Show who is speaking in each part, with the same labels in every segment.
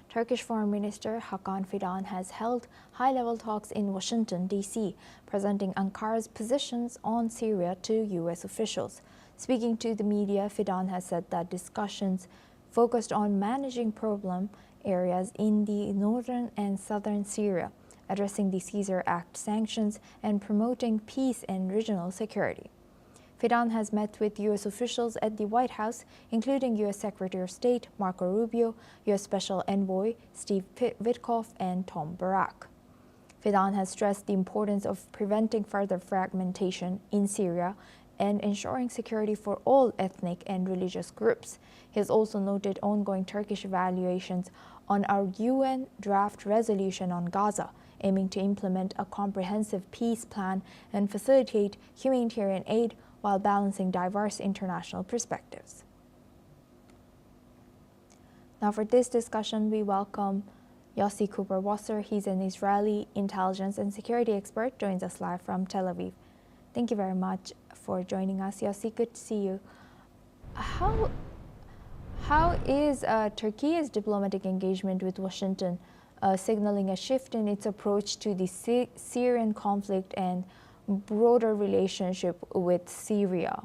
Speaker 1: Turkish Foreign Minister Hakan Fidan has held high-level talks in Washington, D.C., presenting Ankara's positions on Syria to U.S. officials. Speaking to the media, Fidan has said that discussions focused on managing problem areas in the northern and southern Syria, addressing the Caesar Act sanctions, and promoting peace and regional security. Fidan has met with U.S. officials at the White House, including U.S. Secretary of State Marco Rubio, U.S. Special Envoy Steve Witkoff, and Tom Barrack. Fidan has stressed the importance of preventing further fragmentation in Syria and ensuring security for all ethnic and religious groups. He has also noted ongoing Turkish evaluations on our UN draft resolution on Gaza, aiming to implement a comprehensive peace plan and facilitate humanitarian aid while balancing diverse international perspectives. Now for this discussion, we welcome Yossi Cooper-Wasser. He's an Israeli intelligence and security expert, joins us live from Tel Aviv. Thank you very much for joining us, Yossi. Good to see you. How is Turkey's diplomatic engagement with Washington signaling a shift in its approach to the Syrian conflict and broader relationship with Syria?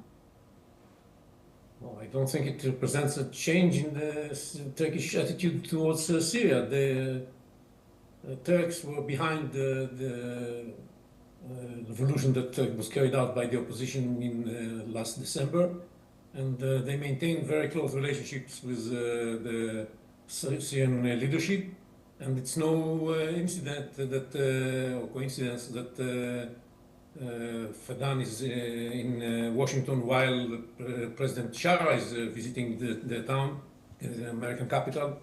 Speaker 2: Well, I don't think it represents a change in the Turkish attitude towards Syria. The Turks were behind the revolution that was carried out by the opposition in last December, and they maintain very close relationships with the Syrian leadership. And it's no incident that or coincidence that Fidan is in Washington while President Shara is visiting the town, the American capital,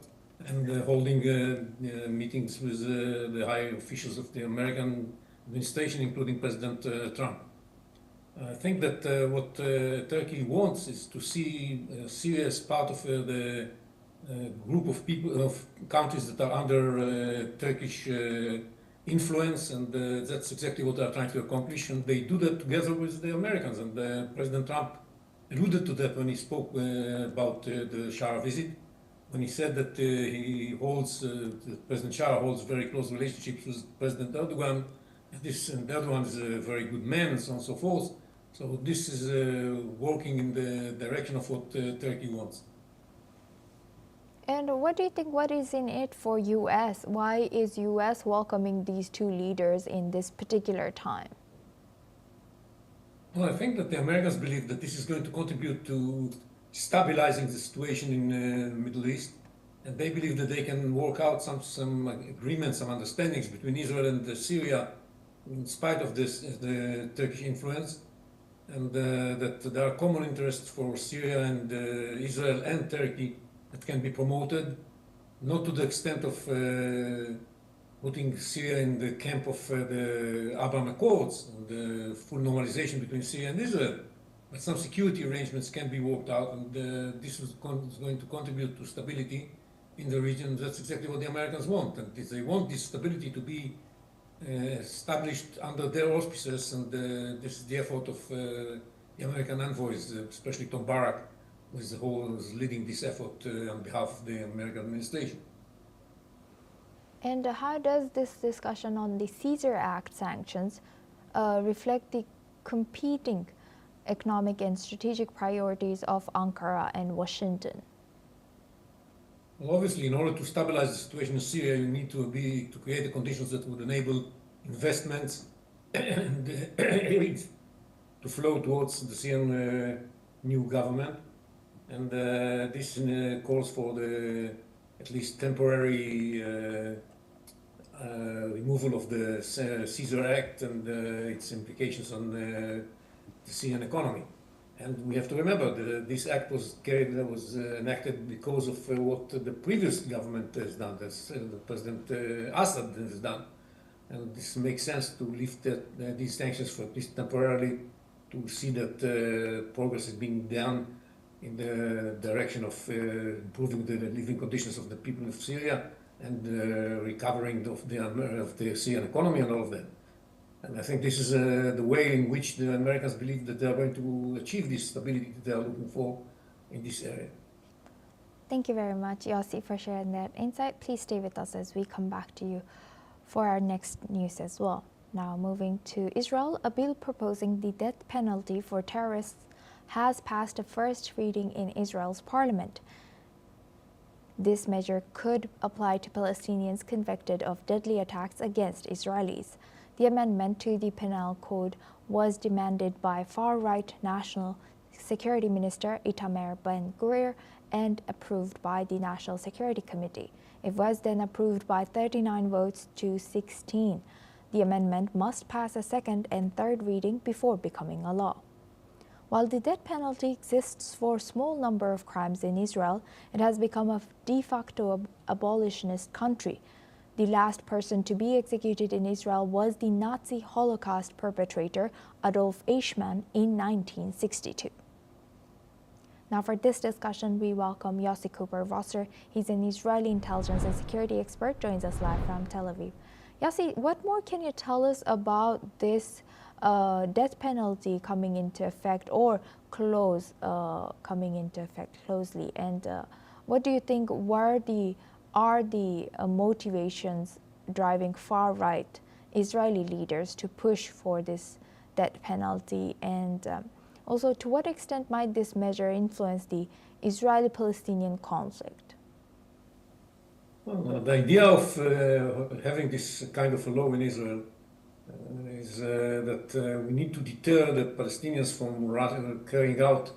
Speaker 2: and holding meetings with the high officials of the American administration, including President Trump. I think that what Turkey wants is to see Syria as part of the group of people, of countries that are under Turkish influence, and that's exactly what they are trying to accomplish, and they do that together with the Americans. And President Trump alluded to that when he spoke about the Shara visit, when he said that President Shara holds very close relationships with President Erdogan, and Erdogan is a very good man, and so on and so forth. So this is working in the direction of what Turkey wants.
Speaker 1: And what do you think, what is in it for U.S.? Why is U.S. welcoming these two leaders in this particular time?
Speaker 2: Well, I think that the Americans believe that this is going to contribute to stabilizing the situation in the Middle East. And they believe that they can work out some agreements, some understandings between Israel and Syria in spite of the Turkish influence. And that there are common interests for Syria and Israel and Turkey that can be promoted, not to the extent of putting Syria in the camp of the Abraham Accords and the full normalization between Syria and Israel, but some security arrangements can be worked out, and this is going to contribute to stability in the region. That's exactly what the Americans want, and they want this stability to be established under their auspices, and this is the effort of the American envoys, especially Tom Barrack, who is leading this effort on behalf of the American administration.
Speaker 1: And how does this discussion on the Caesar Act sanctions reflect the competing economic and strategic priorities of Ankara and Washington?
Speaker 2: Well, obviously, in order to stabilize the situation in Syria, you need to create the conditions that would enable investments and aid to flow towards the Syrian new government. And this calls for the at least temporary removal of the Caesar Act and its implications on the Syrian economy. And we have to remember that this act was enacted because of what the previous government has done, as President Assad has done. And this makes sense to lift these sanctions for at least temporarily, to see that progress is being done in the direction of improving the living conditions of the people of Syria and recovering of the Syrian economy and all of that. And I think this is the way in which the Americans believe that they are going to achieve this stability that they are looking for in this area.
Speaker 1: Thank you very much, Yossi, for sharing that insight. Please stay with us as we come back to you for our next news as well. Now, moving to Israel, a bill proposing the death penalty for terrorists has passed a first reading in Israel's parliament. This measure could apply to Palestinians convicted of deadly attacks against Israelis. The amendment to the Penal Code was demanded by far-right National Security Minister Itamar Ben-Gvir and approved by the National Security Committee. It was then approved by 39 votes to 16. The amendment must pass a second and third reading before becoming a law. While the death penalty exists for a small number of crimes in Israel, it has become a de facto abolitionist country. The last person to be executed in Israel was the Nazi Holocaust perpetrator Adolf Eichmann in 1962. Now for this discussion, we welcome Yossi Cooper-Rosser. He's an Israeli intelligence and security expert, joins us live from Tel Aviv. Yossi, what more can you tell us about this death penalty coming into effect or clause coming into effect closely? And what do you think are the motivations driving far-right Israeli leaders to push for this death penalty? And also, to what extent might this measure influence the Israeli-Palestinian conflict?
Speaker 2: Well, the idea of having this kind of a law in Israel is that we need to deter the Palestinians from carrying out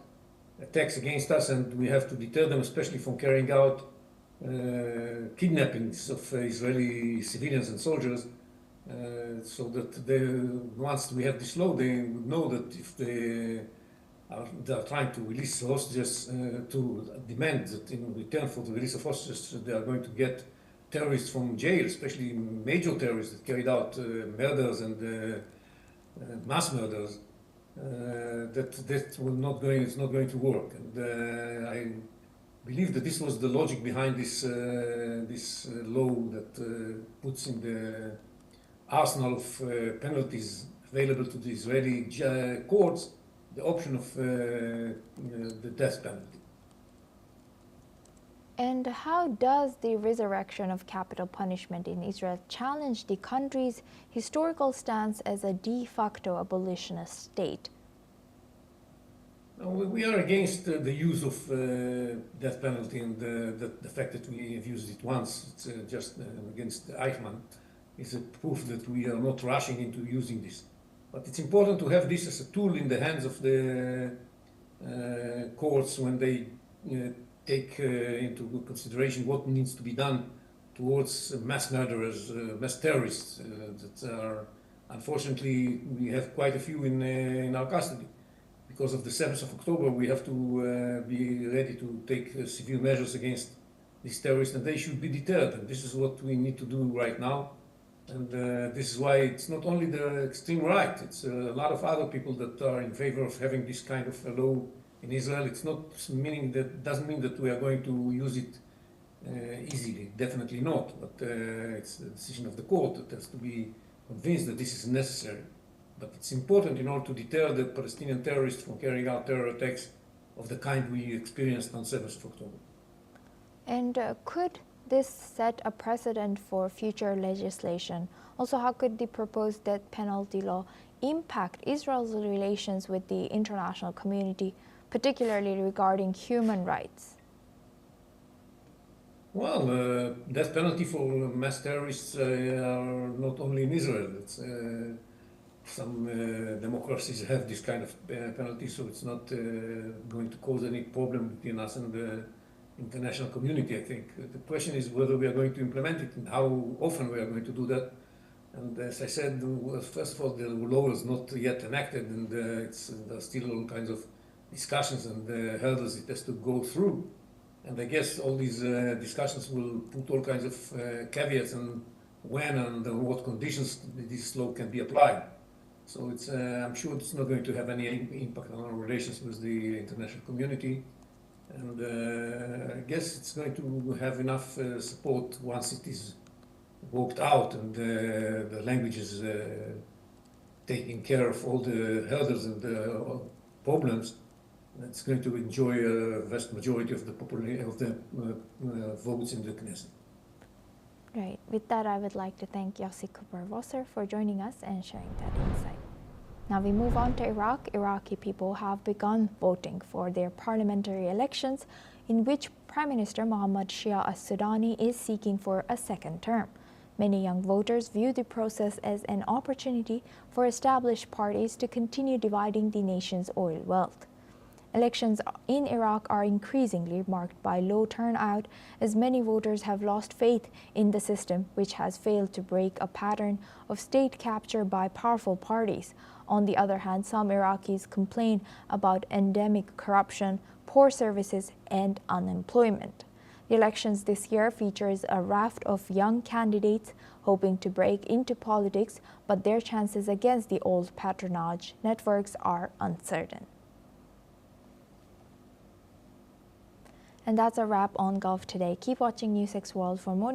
Speaker 2: attacks against us, and we have to deter them especially from carrying out kidnappings of Israeli civilians and soldiers, so that once we have this law, they would know that if they are trying to release hostages, to demand that in return for the release of hostages, they are going to get terrorists from jail, especially major terrorists that carried out murders and mass murders. That will not going. It's not going to work. And I believe that this was the logic behind this law that puts in the arsenal of penalties available to the Israeli courts the option of the death penalty.
Speaker 1: And how does the resurrection of capital punishment in Israel challenge the country's historical stance as a de facto abolitionist state?
Speaker 2: We are against the use of death penalty, and the fact that we have used it once, it's just against Eichmann, is a proof that we are not rushing into using this. But it's important to have this as a tool in the hands of the courts when they take into consideration what needs to be done towards mass murderers, mass terrorists that are, unfortunately, we have quite a few in our custody. Because of the 7th of October, we have to be ready to take severe measures against these terrorists, and they should be deterred. And this is what we need to do right now. And this is why it's not only the extreme right, it's a lot of other people that are in favor of having this kind of a law in Israel. It's not meaning that, doesn't mean that we are going to use it easily, definitely not. But it's the decision of the court that has to be convinced that this is necessary. But it's important in order to deter the Palestinian terrorists from carrying out terror attacks of the kind we experienced on 7th of October.
Speaker 1: And could this set a precedent for future legislation? Also, how could the proposed death penalty law impact Israel's relations with the international community, particularly regarding human rights?
Speaker 2: Well, death penalty for mass terrorists are not only in Israel. It's, some democracies have this kind of penalty, so it's not going to cause any problem between us and the international community, I think. The question is whether we are going to implement it and how often we are going to do that. And as I said, first of all, the law is not yet enacted, and there's still all kinds of discussions and hurdles it has to go through. And I guess all these discussions will put all kinds of caveats on when and on what conditions this law can be applied. So it's, I'm sure it's not going to have any impact on our relations with the international community. And I guess it's going to have enough support once it is worked out and the language is taking care of all the hurdles and the problems. that's going to enjoy a vast majority of the votes in the Knesset.
Speaker 1: Right. With that, I would like to thank Yossi Cooper-Wasser for joining us and sharing that insight. Now we move on to Iraq. Iraqi people have begun voting for their parliamentary elections, in which Prime Minister Mohammad Shia al-Sudani is seeking for a second term. Many young voters view the process as an opportunity for established parties to continue dividing the nation's oil wealth. Elections in Iraq are increasingly marked by low turnout, as many voters have lost faith in the system, which has failed to break a pattern of state capture by powerful parties. On the other hand, some Iraqis complain about endemic corruption, poor services, and unemployment. The elections this year features a raft of young candidates hoping to break into politics, but their chances against the old patronage networks are uncertain. And that's a wrap on Gulf Today. Keep watching NewsX World for more